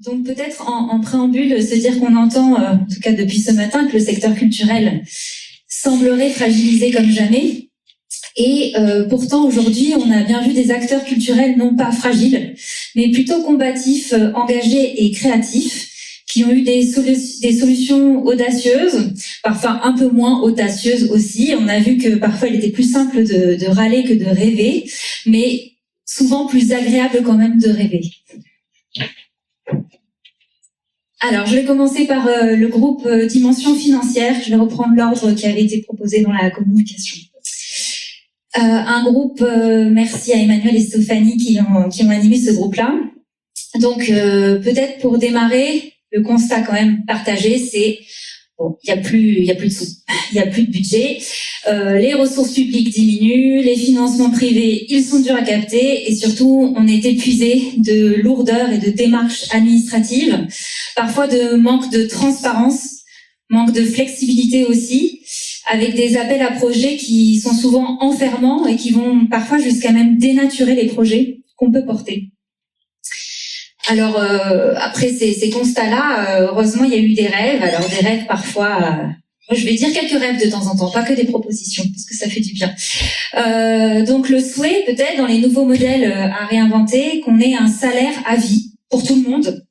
Donc peut-être en préambule, se dire qu'on entend, en tout cas depuis ce matin, que le secteur culturel semblerait fragilisé comme jamais. Et pourtant, aujourd'hui, on a bien vu des acteurs culturels non pas fragiles, mais plutôt combatifs, engagés et créatifs, qui ont eu des solutions audacieuses, parfois un peu moins audacieuses aussi. On a vu que parfois, il était plus simple de râler que de rêver, mais souvent plus agréable quand même de rêver. Alors, je vais commencer par le groupe Dimension Financière. Je vais reprendre l'ordre qui avait été proposé dans la communication. Un groupe, merci à Emmanuel et Stéphanie qui ont animé ce groupe-là. Donc, peut-être pour démarrer, le constat quand même partagé, c'est bon, il y a plus de sous, il y a plus de budget, les ressources publiques diminuent, les financements privés, ils sont durs à capter et surtout, on est épuisé de lourdeur et de démarches administratives, parfois de manque de transparence, manque de flexibilité aussi, avec des appels à projets qui sont souvent enfermants et qui vont parfois jusqu'à même dénaturer les projets qu'on peut porter. Alors, après ces constats-là, heureusement, il y a eu des rêves. Alors, des rêves parfois... je vais dire quelques rêves de temps en temps, pas que des propositions, parce que ça fait du bien. Donc, le souhait, peut-être, dans les nouveaux modèles à réinventer, qu'on ait un salaire à vie pour tout le monde.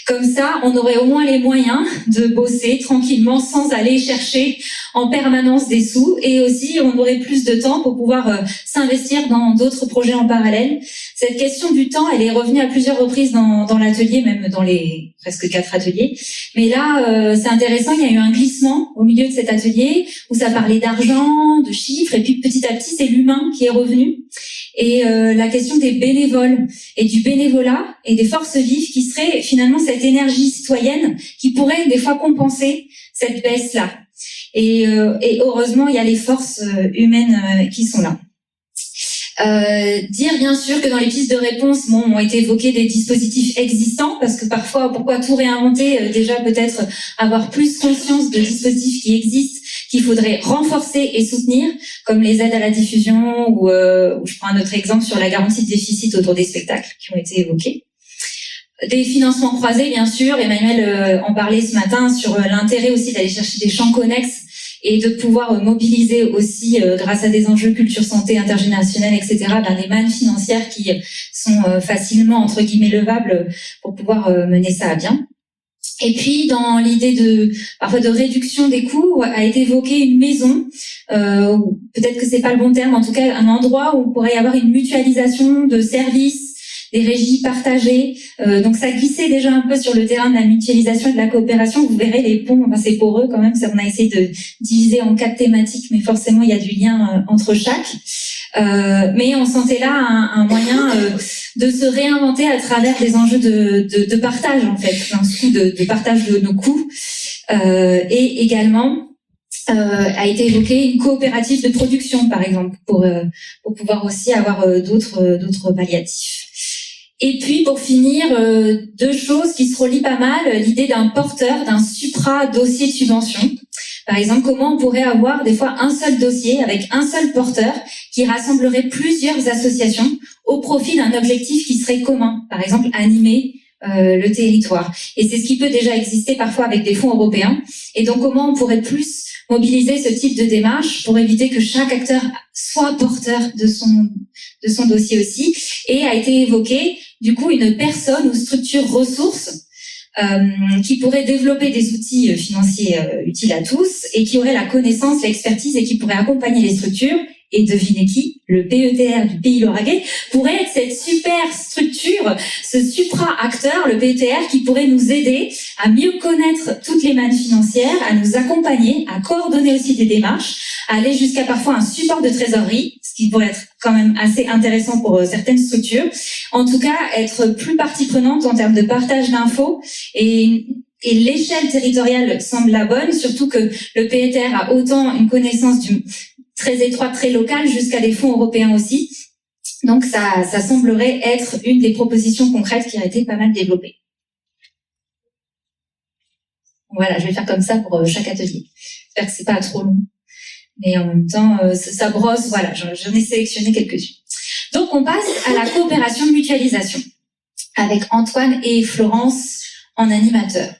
Comme ça, on aurait au moins les moyens de bosser tranquillement sans aller chercher en permanence des sous et aussi on aurait plus de temps pour pouvoir s'investir dans d'autres projets en parallèle. Cette question du temps, elle est revenue à plusieurs reprises dans l'atelier, même dans les presque 4 ateliers. Mais là, c'est intéressant, il y a eu un glissement au milieu de cet atelier où ça parlait d'argent, de chiffres et puis petit à petit, c'est l'humain qui est revenu. Et la question des bénévoles et du bénévolat et des forces vives qui seraient finalement cette énergie citoyenne qui pourrait des fois compenser cette baisse-là. Et heureusement, il y a les forces humaines qui sont là. Dire bien sûr que dans les pistes de réponse, ont été évoqués des dispositifs existants parce que parfois, pourquoi tout réinventer, déjà peut-être avoir plus conscience de dispositifs qui existent, qu'il faudrait renforcer et soutenir, comme les aides à la diffusion ou je prends un autre exemple sur la garantie de déficit autour des spectacles qui ont été évoqués. Des financements croisés, bien sûr. Emmanuel en parlait ce matin sur l'intérêt aussi d'aller chercher des champs connexes et de pouvoir mobiliser aussi, grâce à des enjeux culture, santé, intergénérationnels, etc., des mannes financières qui sont facilement, entre guillemets, levables pour pouvoir mener ça à bien. Et puis, dans l'idée parfois de réduction des coûts, a été évoquée une maison, peut-être que c'est pas le bon terme, en tout cas un endroit où il pourrait y avoir une mutualisation de services, des régies partagées. Donc ça glissait déjà un peu sur le terrain de la mutualisation et de la coopération. Vous verrez les ponts, c'est poreux quand même. On a essayé de diviser en 4 thématiques, mais forcément il y a du lien entre chaque. Mais on sentait là un moyen de se réinventer à travers des enjeux de partage en fait, de partage de nos coûts, et également a été évoquée une coopérative de production par exemple pour pouvoir aussi avoir d'autres palliatifs. Et puis, pour finir, 2 choses qui se relient pas mal. L'idée d'un porteur, d'un supra-dossier de subvention. Par exemple, comment on pourrait avoir des fois un seul dossier avec un seul porteur qui rassemblerait plusieurs associations au profit d'un objectif qui serait commun. Par exemple, animer le territoire. Et c'est ce qui peut déjà exister parfois avec des fonds européens. Et donc, comment on pourrait plus mobiliser ce type de démarche pour éviter que chaque acteur soit porteur de son dossier aussi. Et a été évoqué, du coup, une personne ou structure ressource qui pourrait développer des outils financiers utiles à tous et qui aurait la connaissance, l'expertise et qui pourrait accompagner les structures. Et devinez qui? Le PETR du Pays Lauragais pourrait être cette super structure, ce supra-acteur, le PETR, qui pourrait nous aider à mieux connaître toutes les mannes financières, à nous accompagner, à coordonner aussi des démarches, à aller jusqu'à parfois un support de trésorerie, ce qui pourrait être quand même assez intéressant pour certaines structures. En tout cas, être plus partie prenante en termes de partage d'infos et l'échelle territoriale semble la bonne, surtout que le PETR a autant une connaissance très étroite, très locale, jusqu'à des fonds européens aussi. Donc ça semblerait être une des propositions concrètes qui a été pas mal développée. Voilà, je vais faire comme ça pour chaque atelier. J'espère que c'est pas trop long. Mais en même temps, ça brosse, voilà, j'en ai sélectionné quelques-unes. Donc on passe à la coopération de mutualisation. avec Antoine et Florence en animateurs.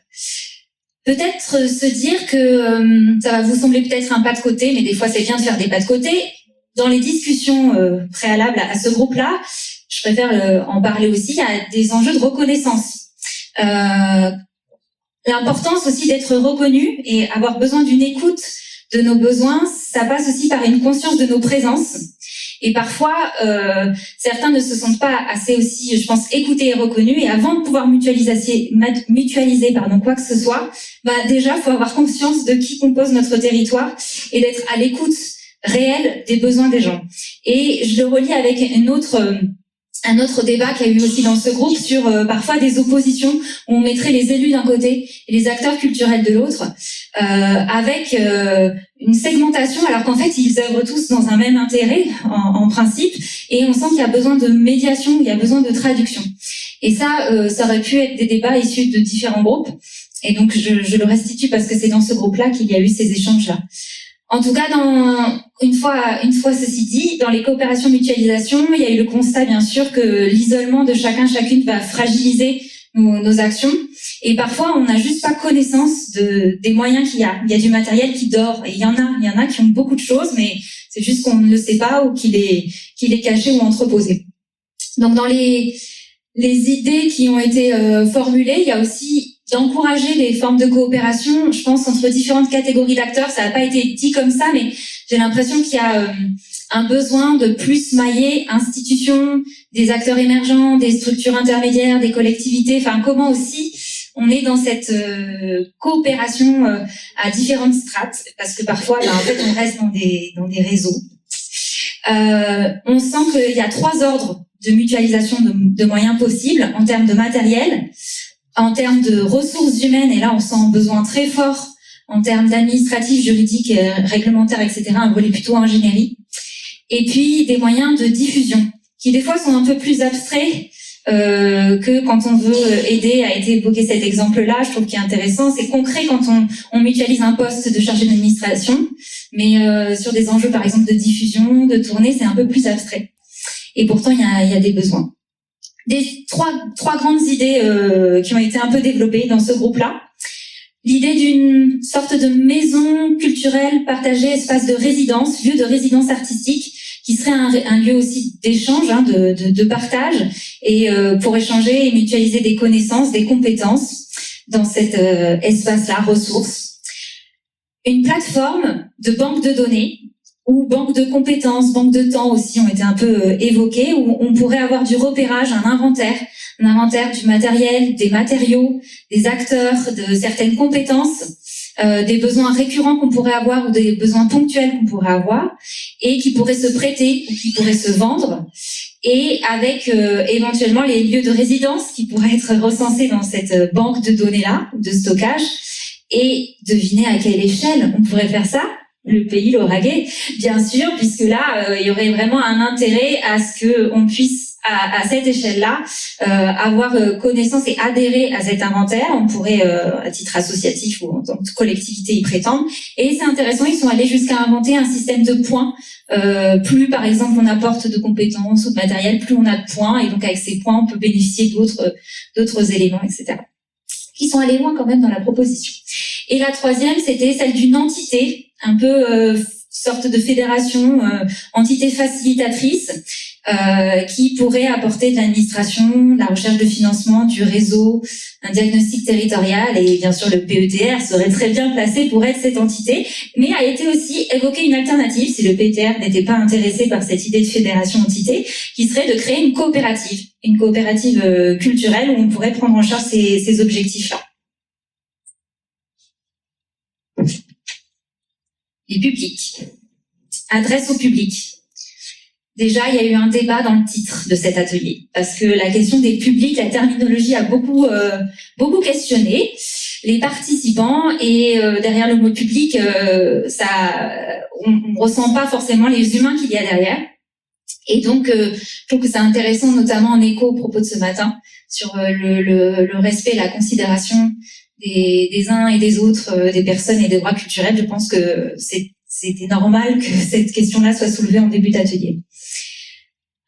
Peut-être se dire que ça va vous sembler peut-être un pas de côté, mais des fois c'est bien de faire des pas de côté. Dans les discussions préalables à ce groupe-là, je préfère en parler aussi, il y a des enjeux de reconnaissance. L'importance aussi d'être reconnu et avoir besoin d'une écoute de nos besoins, ça passe aussi par une conscience de nos présences. Et parfois, certains ne se sentent pas assez aussi, je pense, écoutés et reconnus. Et avant de pouvoir mutualiser quoi que ce soit, déjà, faut avoir conscience de qui compose notre territoire et d'être à l'écoute réelle des besoins des gens. Et je le relie avec un autre débat qu'il y a eu aussi dans ce groupe sur parfois des oppositions où on mettrait les élus d'un côté et les acteurs culturels de l'autre, avec une segmentation alors qu'en fait ils œuvrent tous dans un même intérêt en principe, et on sent qu'il y a besoin de médiation, il y a besoin de traduction. Et ça aurait pu être des débats issus de différents groupes, et donc je le restitue parce que c'est dans ce groupe-là qu'il y a eu ces échanges-là. En tout cas, une fois ceci dit, dans les coopérations mutualisation, il y a eu le constat, bien sûr, que l'isolement de chacune va fragiliser nos actions. Et parfois, on n'a juste pas connaissance des moyens qu'il y a. Il y a du matériel qui dort. Et il y en a qui ont beaucoup de choses, mais c'est juste qu'on ne le sait pas ou qu'il est caché ou entreposé. Donc, dans les idées qui ont été formulées, il y a aussi d'encourager les formes de coopération, je pense, entre différentes catégories d'acteurs. Ça n'a pas été dit comme ça, mais j'ai l'impression qu'il y a un besoin de plus mailler institutions, des acteurs émergents, des structures intermédiaires, des collectivités. Enfin, comment aussi on est dans cette coopération à différentes strates, parce que parfois, en fait, on reste dans des réseaux. On sent qu'il y a 3 ordres de mutualisation de moyens possibles en termes de matériel, en termes de ressources humaines, et là on sent un besoin très fort en termes d'administratif, juridique, réglementaire, etc., un volet plutôt ingénierie, et puis des moyens de diffusion qui des fois sont un peu plus abstraits que quand on veut aider. A été évoqué cet exemple-là, je trouve qu'il est intéressant, c'est concret quand on mutualise un poste de chargé d'administration, mais sur des enjeux par exemple de diffusion, de tournée, c'est un peu plus abstrait, et pourtant il y a des besoins. Des trois grandes idées qui ont été un peu développées dans ce groupe-là. L'idée d'une sorte de maison culturelle partagée, espace de résidence, lieu de résidence artistique, qui serait un lieu aussi d'échange, de partage, et pour échanger et mutualiser des connaissances, des compétences dans cet espace-là, ressources. Une plateforme de banque de données, ou banque de compétences, banque de temps aussi ont été un peu évoquées, où on pourrait avoir du repérage, un inventaire du matériel, des matériaux, des acteurs, de certaines compétences, des besoins récurrents qu'on pourrait avoir ou des besoins ponctuels qu'on pourrait avoir, et qui pourraient se prêter ou qui pourraient se vendre, et avec éventuellement les lieux de résidence qui pourraient être recensés dans cette banque de données-là, de stockage. Et devinez à quelle échelle on pourrait faire ça? Le pays Lauragais, bien sûr, puisque là, il y aurait vraiment un intérêt à ce qu'on puisse, à cette échelle-là, avoir connaissance et adhérer à cet inventaire. On pourrait, à titre associatif ou en tant que collectivité, y prétendre. Et c'est intéressant, ils sont allés jusqu'à inventer un système de points. Plus, par exemple, on apporte de compétences ou de matériel, plus on a de points. Et donc, avec ces points, on peut bénéficier d'autres éléments, etc. Qui sont allés loin quand même dans la proposition. Et la troisième, c'était celle d'une entité, un peu sorte de fédération, entité facilitatrice, qui pourrait apporter de l'administration, de la recherche de financement, du réseau, un diagnostic territorial, et bien sûr le PETR serait très bien placé pour être cette entité, mais a été aussi évoquée une alternative, si le PETR n'était pas intéressé par cette idée de fédération-entité, qui serait de créer une coopérative culturelle où on pourrait prendre en charge ces objectifs-là. Les publics. Adresse au public. Déjà, il y a eu un débat dans le titre de cet atelier, parce que la question des publics, la terminologie a beaucoup questionné les participants, et derrière le mot public, on ressent pas forcément les humains qu'il y a derrière. Et donc, je trouve que c'est intéressant, notamment en écho au propos de ce matin, sur le respect et la considération des uns et des autres, des personnes et des droits culturels. Je pense que c'était normal que cette question-là soit soulevée en début d'atelier.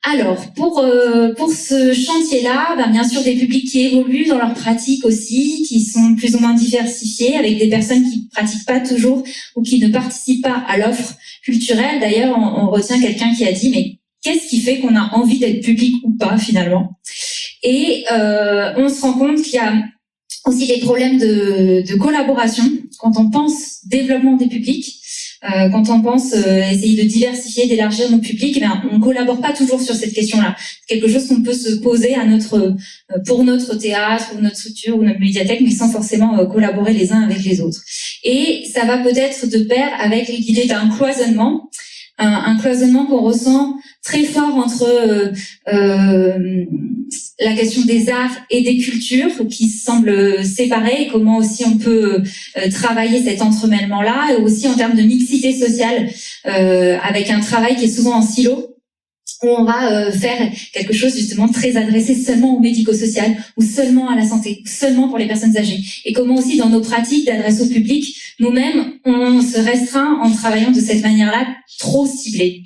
Alors, pour ce chantier-là, bien sûr des publics qui évoluent dans leurs pratiques aussi, qui sont plus ou moins diversifiés, avec des personnes qui pratiquent pas toujours ou qui ne participent pas à l'offre culturelle. D'ailleurs, on retient quelqu'un qui a dit, mais qu'est-ce qui fait qu'on a envie d'être public ou pas finalement? Et on se rend compte qu'il y a aussi des problèmes de collaboration quand on pense développement des publics. Quand on pense essayer de diversifier, d'élargir nos publics, on collabore pas toujours sur cette question-là. C'est quelque chose qu'on peut se poser pour notre théâtre ou notre structure ou notre médiathèque, mais sans forcément collaborer les uns avec les autres. Et ça va peut-être de pair avec l'idée d'un cloisonnement, un cloisonnement qu'on ressent très fort entre la question des arts et des cultures qui semblent séparées, et comment aussi on peut travailler cet entremêlement-là, et aussi en termes de mixité sociale, avec un travail qui est souvent en silo, où on va faire quelque chose justement très adressé seulement au médico-social, ou seulement à la santé, ou seulement pour les personnes âgées. Et comment aussi dans nos pratiques d'adresse au public, nous-mêmes, on se restreint en travaillant de cette manière-là, trop ciblée.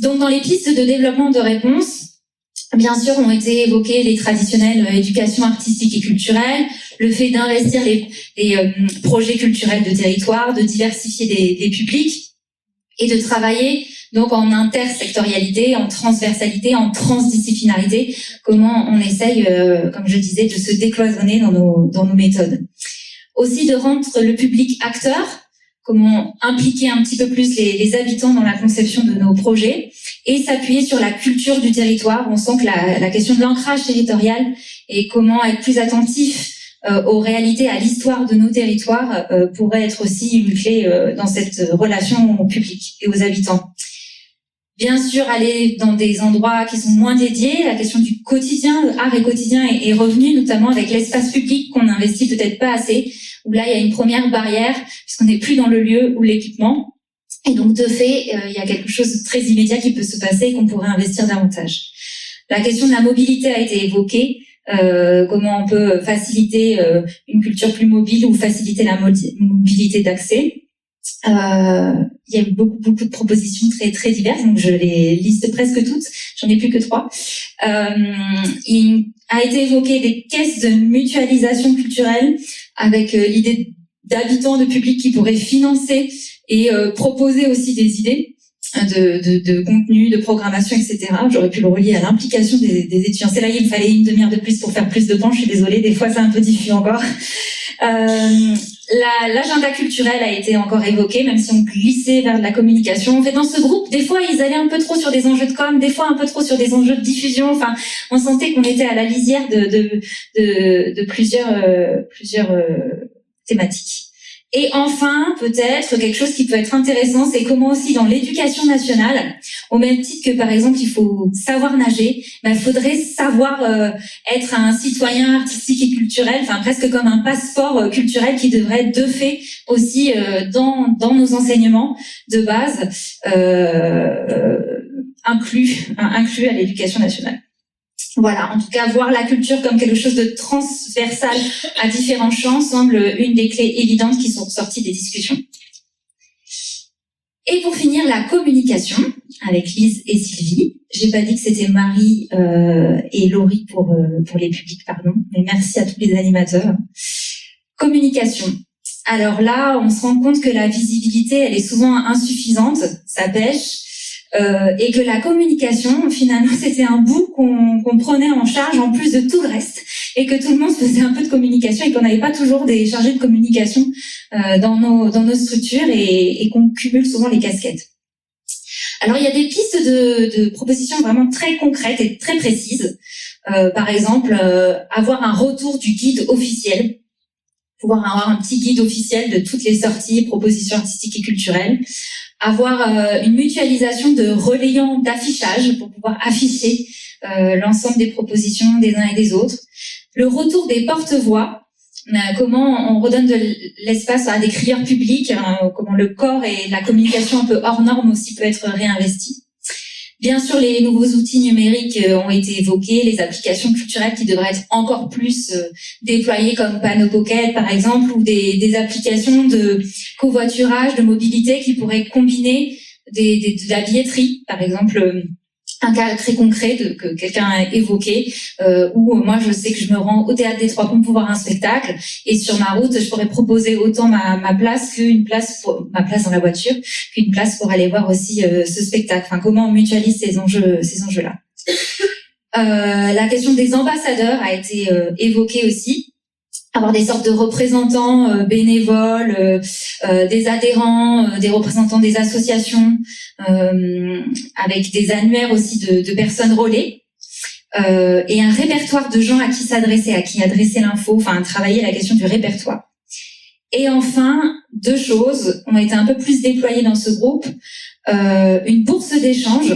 Donc dans les pistes de développement de réponse, bien sûr, ont été évoquées les traditionnelles éducation artistique et culturelle, le fait d'investir les projets culturels de territoire, de diversifier des publics et de travailler donc en intersectorialité, en transversalité, en transdisciplinarité, comment on essaye, comme je disais, de se décloisonner dans nos méthodes. Aussi de rendre le public acteur, comment impliquer un petit peu plus les habitants dans la conception de nos projets, et s'appuyer sur la culture du territoire. On sent que la question de l'ancrage territorial et comment être plus attentif aux réalités, à l'histoire de nos territoires pourrait être aussi une clé dans cette relation au public et aux habitants. Bien sûr, aller dans des endroits qui sont moins dédiés, la question du quotidien, art et quotidien est revenue, notamment avec l'espace public qu'on n'investit peut-être pas assez, où là, il y a une première barrière, puisqu'on n'est plus dans le lieu ou l'équipement. Et donc, de fait, il y a quelque chose de très immédiat qui peut se passer et qu'on pourrait investir davantage. La question de la mobilité a été évoquée. Comment on peut faciliter une culture plus mobile ou faciliter la mobilité d'accès. Il y a beaucoup de propositions très très diverses, donc je les liste presque toutes. J'en ai plus que 3. Il a été évoqué des caisses de mutualisation culturelle avec l'idée d'habitants, de publics qui pourraient financer et proposer aussi des idées de contenu, de programmation, etc. J'aurais pu le relier à l'implication des étudiants. C'est là, il me fallait une demi-heure de plus pour faire plus de temps. Je suis désolée, des fois c'est un peu diffus encore. L'agenda culturel a été encore évoqué, même si on glissait vers de la communication. En fait, dans ce groupe, des fois, ils allaient un peu trop sur des enjeux de com, des fois un peu trop sur des enjeux de diffusion. Enfin, on sentait qu'on était à la lisière de plusieurs thématiques. Et enfin, peut-être, quelque chose qui peut être intéressant, c'est comment aussi dans l'éducation nationale, au même titre que par exemple il faut savoir nager, il faudrait savoir être un citoyen artistique et culturel, enfin presque comme un passeport culturel qui devrait être de fait aussi dans nos enseignements de base, inclus à l'éducation nationale. Voilà, en tout cas, voir la culture comme quelque chose de transversal à différents champs semble une des clés évidentes qui sont ressorties des discussions. Et pour finir, la communication avec Lise et Sylvie. J'ai pas dit que c'était Marie et Laurie pour les publics, pardon, mais merci à tous les animateurs. Communication. Alors là, on se rend compte que la visibilité, elle est souvent insuffisante, ça pêche. Et que la communication, finalement, c'était un bout qu'on prenait en charge en plus de tout le reste, et que tout le monde faisait un peu de communication et qu'on n'avait pas toujours des chargés de communication dans nos structures et qu'on cumule souvent les casquettes. Alors, il y a des pistes de propositions vraiment très concrètes et très précises. Par exemple, avoir un retour du guide officiel, pouvoir avoir un petit guide officiel de toutes les sorties, propositions artistiques et culturelles, avoir une mutualisation de relayants d'affichage pour pouvoir afficher l'ensemble des propositions des uns et des autres, le retour des porte-voix, comment on redonne de l'espace à des crieurs publics, comment le corps et la communication un peu hors norme aussi peut être réinvesti. Bien sûr, les nouveaux outils numériques ont été évoqués, les applications culturelles qui devraient être encore plus déployées comme Panneau Pocket, par exemple, ou des applications de covoiturage, de mobilité qui pourraient combiner de la billetterie, par exemple. Un cas très concret que quelqu'un a évoqué, où moi je sais que je me rends au théâtre des Trois Ponts pour voir un spectacle, et sur ma route je pourrais proposer autant ma place ma place dans la voiture qu'une place pour aller voir aussi ce spectacle. Enfin, comment on mutualise ces enjeux-là. La question des ambassadeurs a été évoquée aussi. Avoir des sortes de représentants bénévoles, des adhérents, des représentants des associations, avec des annuaires aussi de personnes relais, et un répertoire de gens à qui s'adresser, à qui adresser l'info, enfin travailler la question du répertoire. Et enfin, 2 choses ont été un peu plus déployées dans ce groupe, une bourse d'échange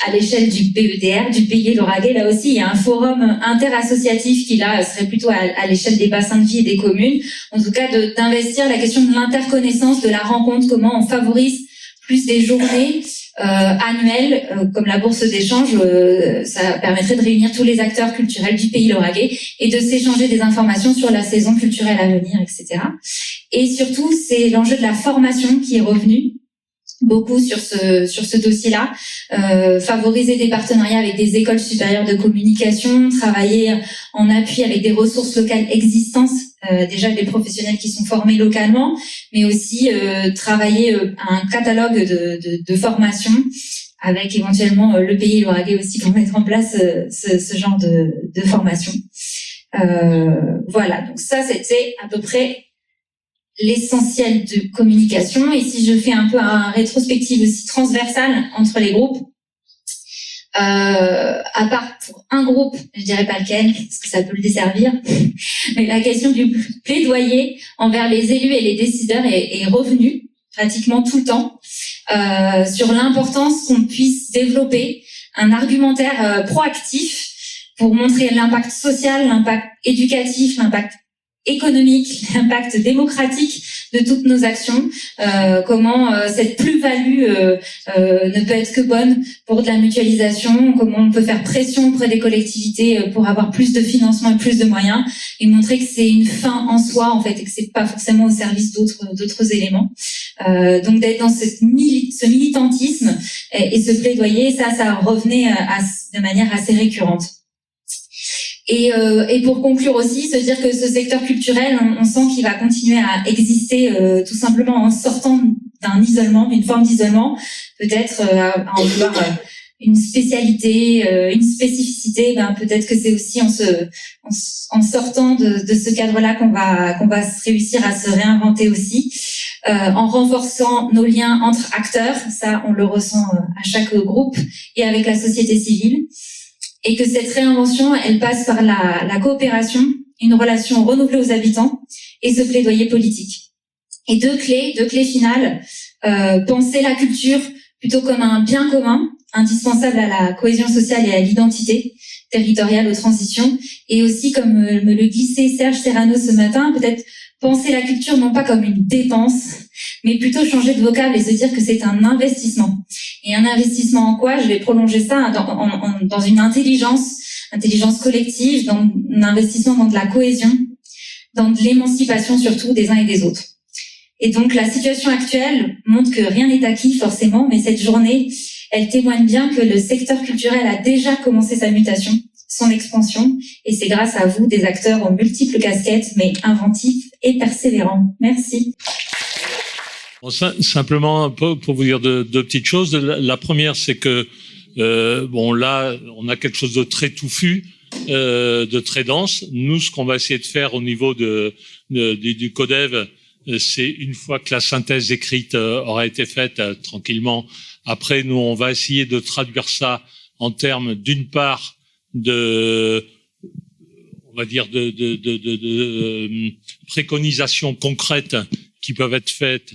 à l'échelle du PEDR, du Pays Lauragais. Là aussi, il y a un forum interassociatif qui, là, serait plutôt à l'échelle des bassins de vie et des communes. En tout cas, d'investir la question de l'interconnaissance, de la rencontre, comment on favorise plus des journées annuelles, comme la bourse d'échange. Ça permettrait de réunir tous les acteurs culturels du Pays Lauragais et de s'échanger des informations sur la saison culturelle à venir, etc. Et surtout, c'est l'enjeu de la formation qui est revenu beaucoup sur ce dossier-là, favoriser des partenariats avec des écoles supérieures de communication, travailler en appui avec des ressources locales existantes, déjà des professionnels qui sont formés localement, mais aussi travailler un catalogue de formation avec éventuellement le Pays Lauragais aussi pour mettre en place ce genre de formation. Voilà, donc ça c'était à peu près l'essentiel de communication. Et si je fais un peu un rétrospective aussi transversale entre les groupes, à part pour un groupe, je dirais pas lequel, parce que ça peut le desservir, mais la question du plaidoyer envers les élus et les décideurs est revenue pratiquement tout le temps, sur l'importance qu'on puisse développer un argumentaire proactif pour montrer l'impact social, l'impact éducatif, l'impact économique, l'impact démocratique de toutes nos actions, comment cette plus-value ne peut être que bonne pour de la mutualisation, comment on peut faire pression auprès des collectivités pour avoir plus de financement et plus de moyens, et montrer que c'est une fin en soi en fait et que c'est pas forcément au service d'autres éléments. Donc d'être dans ce militantisme et ce plaidoyer, ça revenait de manière assez récurrente. Et pour conclure aussi, se dire que ce secteur culturel, on sent qu'il va continuer à exister tout simplement en sortant d'un isolement, d'une forme d'isolement, peut-être à en vouloir une spécialité, une spécificité. Ben peut-être que c'est aussi en sortant de ce cadre-là qu'on va réussir à se réinventer aussi, en renforçant nos liens entre acteurs. Ça, on le ressent à chaque groupe et avec la société civile. Et que cette réinvention, elle passe par la coopération, une relation renouvelée aux habitants et ce plaidoyer politique. Et deux clés finales, penser la culture plutôt comme un bien commun, indispensable à la cohésion sociale et à l'identité territoriale aux transitions, et aussi, comme me le glissait Serge Serrano ce matin, peut-être penser la culture non pas comme une dépense, mais plutôt changer de vocable et se dire que c'est un investissement. Et un investissement en quoi? Je vais prolonger ça dans une intelligence collective, dans un investissement dans de la cohésion, dans de l'émancipation surtout des uns et des autres. Et donc la situation actuelle montre que rien n'est acquis forcément, mais cette journée, elle témoigne bien que le secteur culturel a déjà commencé sa mutation, son expansion, et c'est grâce à vous, des acteurs aux multiples casquettes, mais inventifs et persévérants. Merci. Bon, simplement un peu pour vous dire deux petites choses. La première, c'est que bon là, on a quelque chose de très touffu, de très dense. Nous, ce qu'on va essayer de faire au niveau du Codev, c'est une fois que la synthèse écrite aura été faite tranquillement. Après, nous, on va essayer de traduire ça en termes, d'une part, on va dire de préconisations concrètes qui peuvent être faites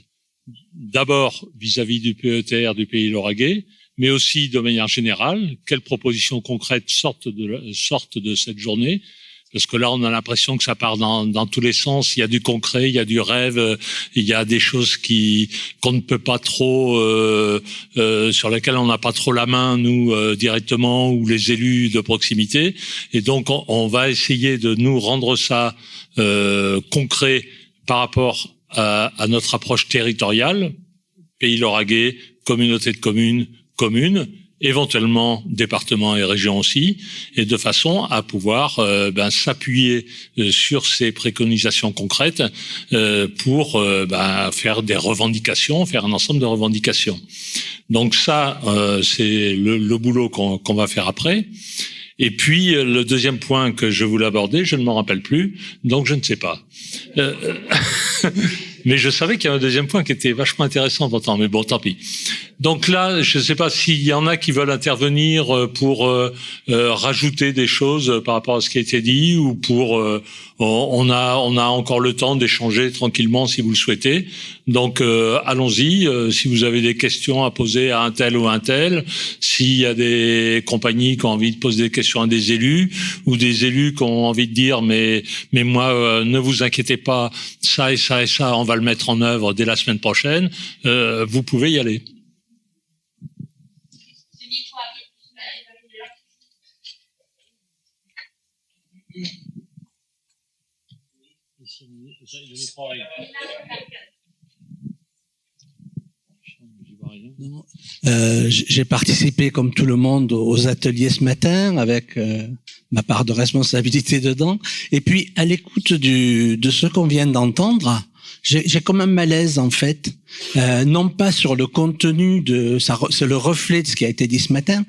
d'abord vis-à-vis du PETR du Pays Lauragais, mais aussi de manière générale, quelles propositions concrètes sortent de cette journée, parce que là on a l'impression que ça part dans tous les sens. Il y a du concret, il y a du rêve, il y a des choses qu'on ne peut pas trop, sur lesquelles on n'a pas trop la main nous directement, ou les élus de proximité, et donc on va essayer de nous rendre ça concret par rapport à notre approche territoriale, Pays Lauragais, communauté de communes, éventuellement départements et régions aussi, et de façon à pouvoir s'appuyer sur ces préconisations concrètes pour faire des revendications, faire un ensemble de revendications. Donc ça, c'est le boulot qu'on va faire après. Et puis le deuxième point que je voulais aborder, je ne m'en rappelle plus, donc je ne sais pas. Mais je savais qu'il y avait un deuxième point qui était vachement intéressant pourtant, mais bon, tant pis. Donc là, je ne sais pas s'il y en a qui veulent intervenir pour rajouter des choses par rapport à ce qui a été dit, ou pour on a encore le temps d'échanger tranquillement si vous le souhaitez. Donc allons-y. Si vous avez des questions à poser à un tel ou un tel, s'il y a des compagnies qui ont envie de poser des questions à des élus, ou des élus qui ont envie de dire mais moi ne vous inquiétez pas, ça et ça et ça, on va le mettre en œuvre dès la semaine prochaine. Vous pouvez y aller. J'ai participé comme tout le monde aux ateliers ce matin avec ma part de responsabilité dedans. Et puis à l'écoute de ce qu'on vient d'entendre, j'ai comme un malaise en fait, non pas sur le contenu de ça, c'est le reflet de ce qui a été dit ce matin,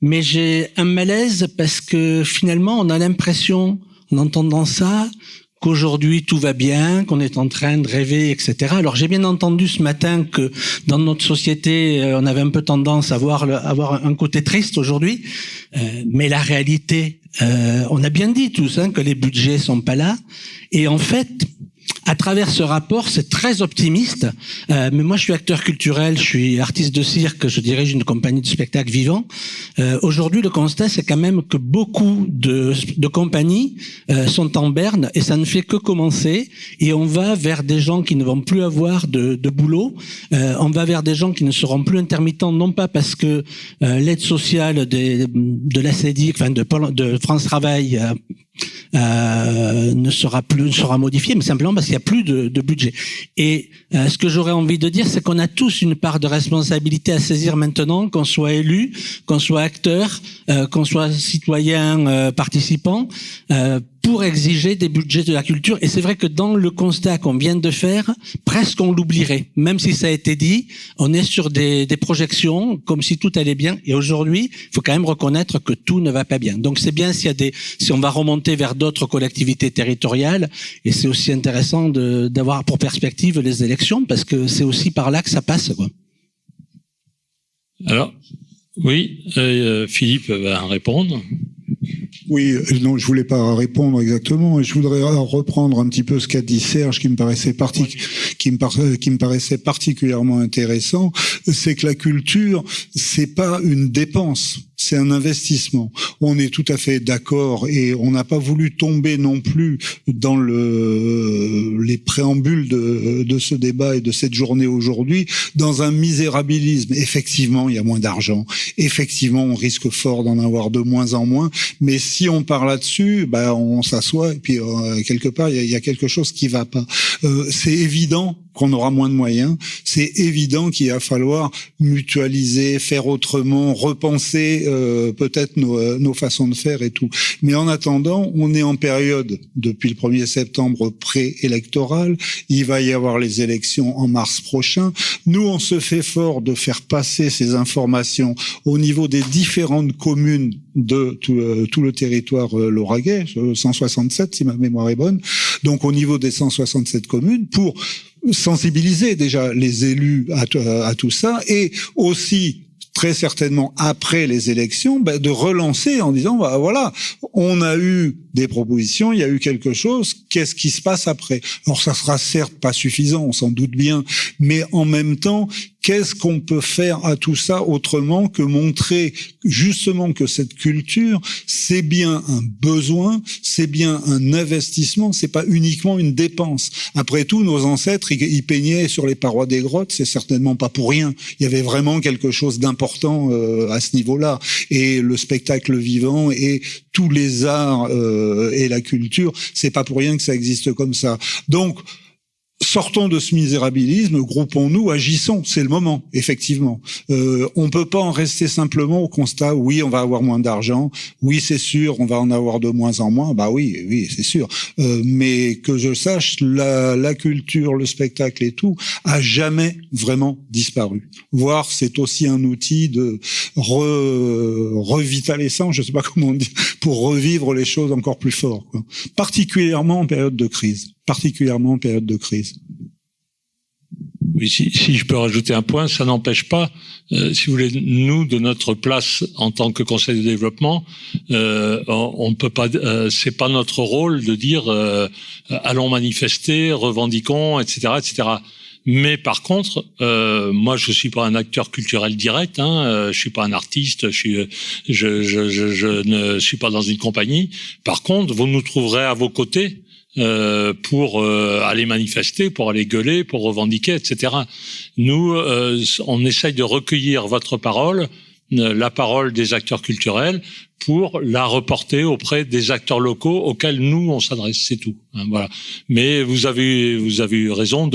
mais j'ai un malaise parce que finalement on a l'impression, en entendant ça, qu'aujourd'hui tout va bien, qu'on est en train de rêver, etc. Alors j'ai bien entendu ce matin que dans notre société, on avait un peu tendance à avoir un côté triste aujourd'hui, mais la réalité, on a bien dit tous que les budgets sont pas là, et en fait, à travers ce rapport, c'est très optimiste, mais moi je suis acteur culturel, je suis artiste de cirque, je dirige une compagnie de spectacle vivant. Aujourd'hui, le constat, c'est quand même que beaucoup de compagnies sont en berne, et ça ne fait que commencer, et on va vers des gens qui ne vont plus avoir de boulot, on va vers des gens qui ne seront plus intermittents, non pas parce que l'aide sociale de la CEDIC, enfin de France Travail, sera modifié, mais simplement parce qu'il n'y a plus de budget. Et ce que j'aurais envie de dire, c'est qu'on a tous une part de responsabilité à saisir maintenant, qu'on soit élu, qu'on soit acteur, qu'on soit citoyen participant, pour exiger des budgets de la culture. Et c'est vrai que dans le constat qu'on vient de faire, presque on l'oublierait. Même si ça a été dit, on est sur des projections comme si tout allait bien. Et aujourd'hui, il faut quand même reconnaître que tout ne va pas bien. Donc c'est bien si on va remonter vers d'autres collectivités territoriales. Et c'est aussi intéressant d'avoir pour perspective les élections, parce que c'est aussi par là que ça passe, quoi. Alors, oui, Philippe va répondre. Oui, non, je voulais pas répondre exactement. Je voudrais reprendre un petit peu ce qu'a dit Serge, qui me paraissait particulièrement intéressant. C'est que la culture, c'est pas une dépense, c'est un investissement. On est tout à fait d'accord, et on n'a pas voulu tomber non plus dans les préambules de ce débat et de cette journée aujourd'hui dans un misérabilisme. Effectivement, il y a moins d'argent. Effectivement, on risque fort d'en avoir de moins en moins. Mais si on part là-dessus, on s'assoit et puis quelque part il y a quelque chose qui va pas. C'est évident qu'on aura moins de moyens. C'est évident qu'il va falloir mutualiser, faire autrement, repenser peut-être nos façons de faire et tout. Mais en attendant, on est en période, depuis le 1er septembre, préélectorale. Il va y avoir les élections en mars prochain. Nous, on se fait fort de faire passer ces informations au niveau des différentes communes de tout le territoire lauragais, 167 si ma mémoire est bonne. Donc au niveau des 167 communes, pour sensibiliser déjà les élus à tout ça, et aussi très certainement après les élections, de relancer en disant voilà, on a eu des propositions, il y a eu quelque chose, qu'est-ce qui se passe après? Alors ça sera certes pas suffisant, on s'en doute bien, mais en même temps, qu'est-ce qu'on peut faire à tout ça autrement que montrer justement que cette culture, c'est bien un besoin, c'est bien un investissement, c'est pas uniquement une dépense. Après tout, nos ancêtres, ils peignaient sur les parois des grottes, c'est certainement pas pour rien. Il y avait vraiment quelque chose d'important à ce niveau-là. Et le spectacle vivant et tous les arts et la culture, c'est pas pour rien que ça existe comme ça. Donc, sortons de ce misérabilisme, groupons-nous, agissons. C'est le moment, effectivement. On peut pas en rester simplement au constat. Oui, on va avoir moins d'argent. Oui, c'est sûr, on va en avoir de moins en moins. Bah oui, c'est sûr. Mais que je sache, la culture, le spectacle et tout a jamais vraiment disparu. Voire, c'est aussi un outil de revitalisant, je sais pas comment dire, pour revivre les choses encore plus fort, quoi. Particulièrement en période de crise. Oui, si je peux rajouter un point, ça n'empêche pas, si vous voulez, nous, de notre place en tant que conseil de développement, on peut pas, c'est pas notre rôle de dire allons manifester, revendiquons, etc., etc. Mais par contre, moi, je suis pas un acteur culturel direct, je suis pas un artiste, je ne suis pas dans une compagnie. Par contre, vous nous trouverez à vos côtés. Pour aller manifester, pour aller gueuler, pour revendiquer, etc. Nous, on essaye de recueillir votre parole, la parole des acteurs culturels, pour la reporter auprès des acteurs locaux auxquels nous on s'adresse, c'est tout. Voilà. Mais vous avez eu raison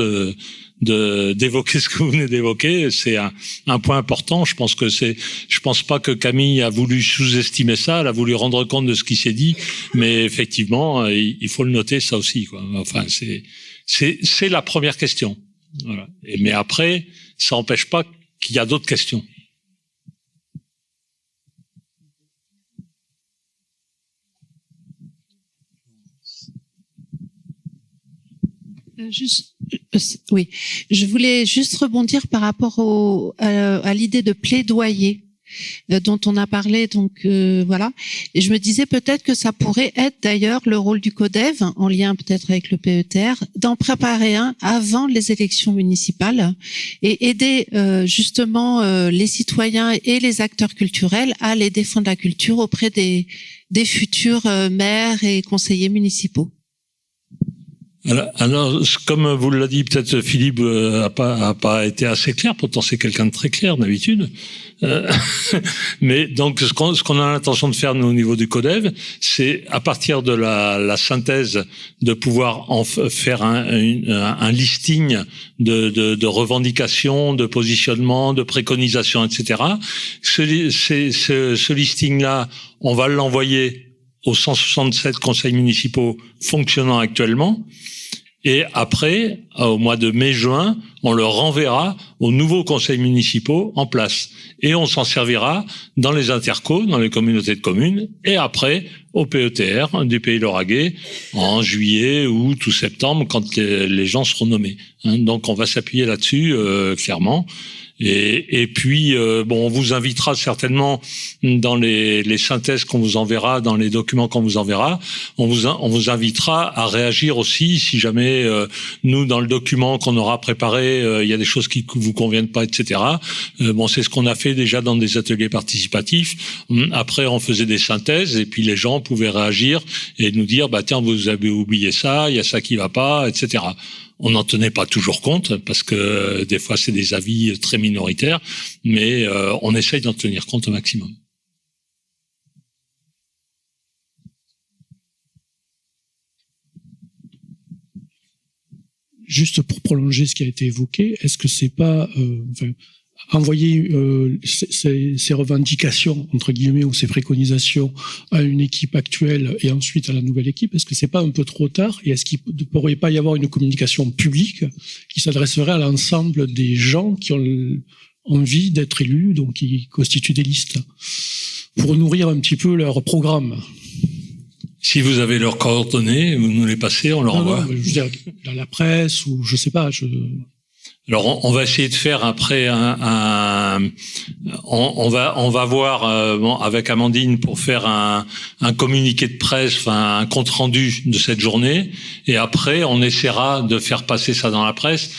d'évoquer ce que vous venez d'évoquer. C'est un point important. Je pense pas que Camille a voulu sous-estimer ça. Elle a voulu rendre compte de ce qui s'est dit. Mais effectivement, il faut le noter, ça aussi, quoi. Enfin, c'est la première question. Voilà. Mais après, ça n'empêche pas qu'il y a d'autres questions. Oui, je voulais juste rebondir par rapport à l'idée de plaidoyer dont on a parlé, donc voilà. Et je me disais peut-être que ça pourrait être d'ailleurs le rôle du CODEV, en lien peut-être avec le PETR, d'en préparer un avant les élections municipales et aider justement les citoyens et les acteurs culturels à aller défendre la culture auprès des futurs maires et conseillers municipaux. Alors, comme vous l'a dit, peut-être Philippe a pas été assez clair. Pourtant, c'est quelqu'un de très clair d'habitude. Mais donc, ce qu'on a l'intention de faire nous, au niveau du CODEV, c'est à partir de la synthèse de pouvoir en faire un listing de revendications, de positionnements, de préconisations, etc. Ce listing-là, on va l'envoyer aux 167 conseils municipaux fonctionnant actuellement. Et après, au mois de mai-juin, on le renverra aux nouveaux conseils municipaux en place. Et on s'en servira dans les intercos, dans les communautés de communes, et après au PETR du Pays Lauragais en juillet, août ou septembre, quand les gens seront nommés. Donc on va s'appuyer là-dessus, clairement. Et puis, on vous invitera certainement dans les synthèses qu'on vous enverra, dans les documents qu'on vous enverra, on vous invitera à réagir aussi si jamais nous, dans le document qu'on aura préparé, il y a des choses qui vous conviennent pas, etc. C'est ce qu'on a fait déjà dans des ateliers participatifs. Après, on faisait des synthèses et puis les gens pouvaient réagir et nous dire, tiens, vous avez oublié ça, il y a ça qui va pas, etc. On n'en tenait pas toujours compte parce que des fois c'est des avis très minoritaires, mais on essaye d'en tenir compte au maximum. Juste pour prolonger ce qui a été évoqué, est-ce que c'est pas envoyer ces revendications entre guillemets ou ces préconisations à une équipe actuelle et ensuite à la nouvelle équipe, est-ce que c'est pas un peu trop tard et est-ce qu'il ne pourrait pas y avoir une communication publique qui s'adresserait à l'ensemble des gens qui ont envie d'être élus, donc qui constituent des listes, pour nourrir un petit peu leur programme? Si vous avez leurs coordonnées, vous nous les passez, on leur envoie. Je veux dire, dans la presse ou je sais pas. Alors on va essayer de faire après on va voir avec Amandine pour faire un communiqué de presse, enfin un compte rendu de cette journée, et après on essaiera de faire passer ça dans la presse,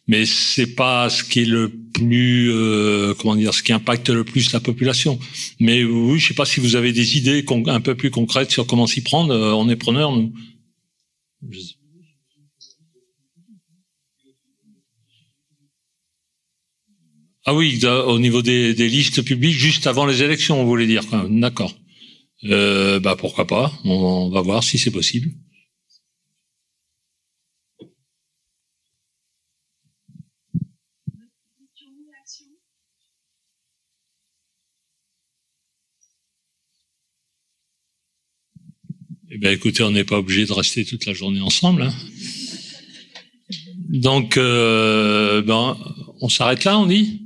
mais c'est pas ce qui est le plus ce qui impacte le plus la population. Mais oui, je sais pas si vous avez des idées un peu plus concrètes sur comment s'y prendre, on est preneurs nous. Ah oui, au niveau des listes publiques, juste avant les élections, vous voulez dire. D'accord. Pourquoi pas, on va voir si c'est possible. Eh ben, écoutez, on n'est pas obligé de rester toute la journée ensemble. Hein. Donc, on s'arrête là, on dit?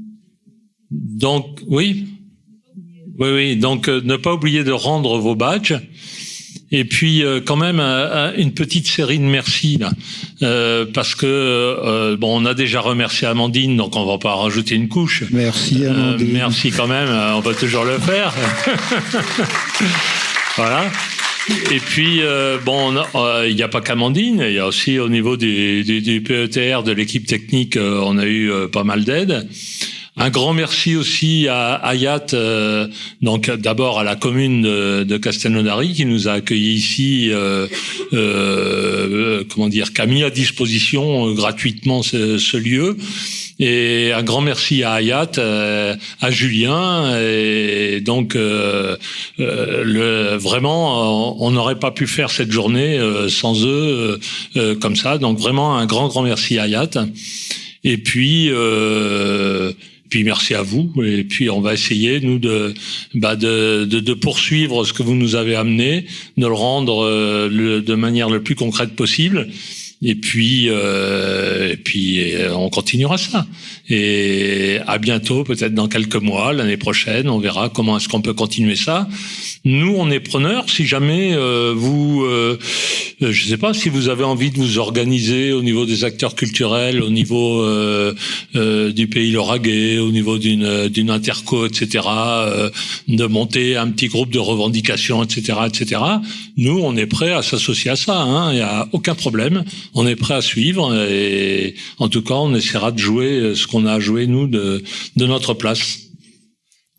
Donc, oui. Donc, ne pas oublier de rendre vos badges. Et puis, quand même, une petite série de merci, là. Parce que, on a déjà remercié Amandine, donc on va pas rajouter une couche. Merci, Amandine. Merci quand même, on va toujours le faire. Voilà. Et puis, il n'y a pas qu'Amandine, il y a aussi au niveau du PETR, de l'équipe technique, on a eu pas mal d'aide. Un grand merci aussi à Hayat, donc d'abord à la commune de Castelnaudary qui nous a accueillis ici, qui a mis à disposition gratuitement ce lieu. Et un grand merci à Hayat, à Julien, et donc vraiment, on n'aurait pas pu faire cette journée sans eux comme ça. Donc vraiment un grand merci à Hayat. Et puis merci à vous. Et puis on va essayer nous de poursuivre ce que vous nous avez amené, de le rendre de manière le plus concrète possible. Et puis on continuera ça. Et à bientôt, peut-être dans quelques mois, l'année prochaine, on verra comment est-ce qu'on peut continuer ça. Nous, on est preneurs. Si jamais je sais pas, si vous avez envie de vous organiser au niveau des acteurs culturels, au niveau du Pays Lauragais, au niveau d'une interco, etc., de monter un petit groupe de revendications, etc., etc. Nous, on est prêts à s'associer à ça. Il y a aucun problème. On est prêt à suivre et en tout cas, on essaiera de jouer ce qu'on a à jouer, nous, de notre place.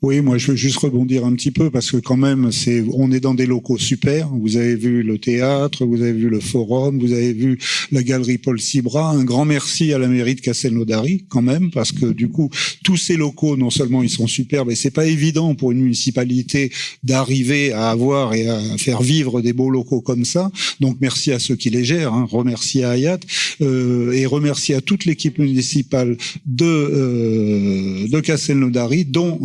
Oui, moi je veux juste rebondir un petit peu parce que quand même on est dans des locaux super. Vous avez vu le théâtre, vous avez vu le forum, vous avez vu la galerie Paul Sibra. Un grand merci à la mairie de Castelnaudary quand même parce que du coup tous ces locaux non seulement ils sont superbes et c'est pas évident pour une municipalité d'arriver à avoir et à faire vivre des beaux locaux comme ça. Donc merci à ceux qui les gèrent. Remercie à Hayat et remercie à toute l'équipe municipale de Castelnaudary dont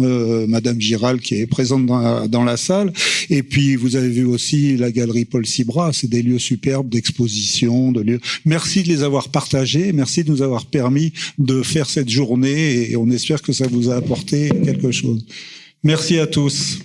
Madame Giral qui est présente dans la salle. Et puis vous avez vu aussi la galerie Paul Sibra, c'est des lieux superbes d'exposition, de lieux. Merci de les avoir partagés, merci de nous avoir permis de faire cette journée et on espère que ça vous a apporté quelque chose. Merci à tous.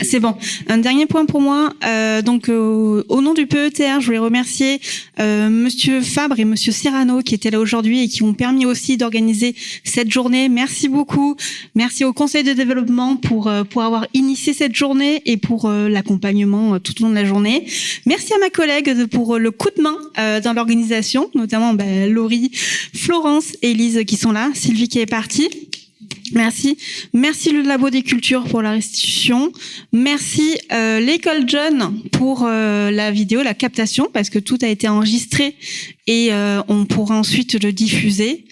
C'est bon. Un dernier point pour moi. Au nom du PETR, je voulais remercier Monsieur Fabre et Monsieur Serrano qui étaient là aujourd'hui et qui ont permis aussi d'organiser cette journée. Merci beaucoup. Merci au Conseil de développement pour avoir initié cette journée et pour l'accompagnement tout au long de la journée. Merci à ma collègue pour le coup de main dans l'organisation, notamment Laurie, Florence et Elise qui sont là, Sylvie qui est partie. Merci le Labo des Cultures pour la restitution. Merci l'école John pour la vidéo, la captation, parce que tout a été enregistré et on pourra ensuite le diffuser.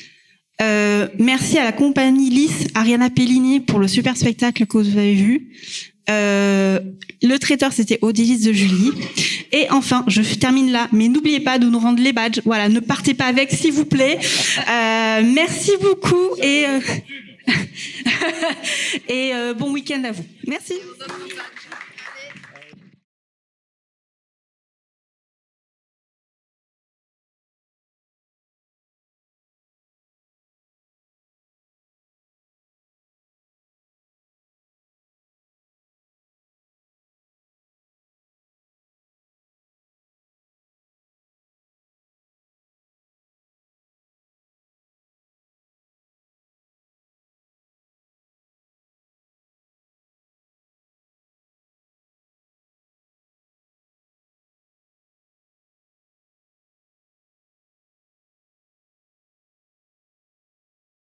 Merci à la compagnie Lys, Ariana Pellini pour le super spectacle que vous avez vu. Le traiteur c'était Odile de Julie. Et enfin, je termine là, mais n'oubliez pas de nous rendre les badges. Voilà, ne partez pas avec, s'il vous plaît. Merci beaucoup et bon week-end à vous. Merci.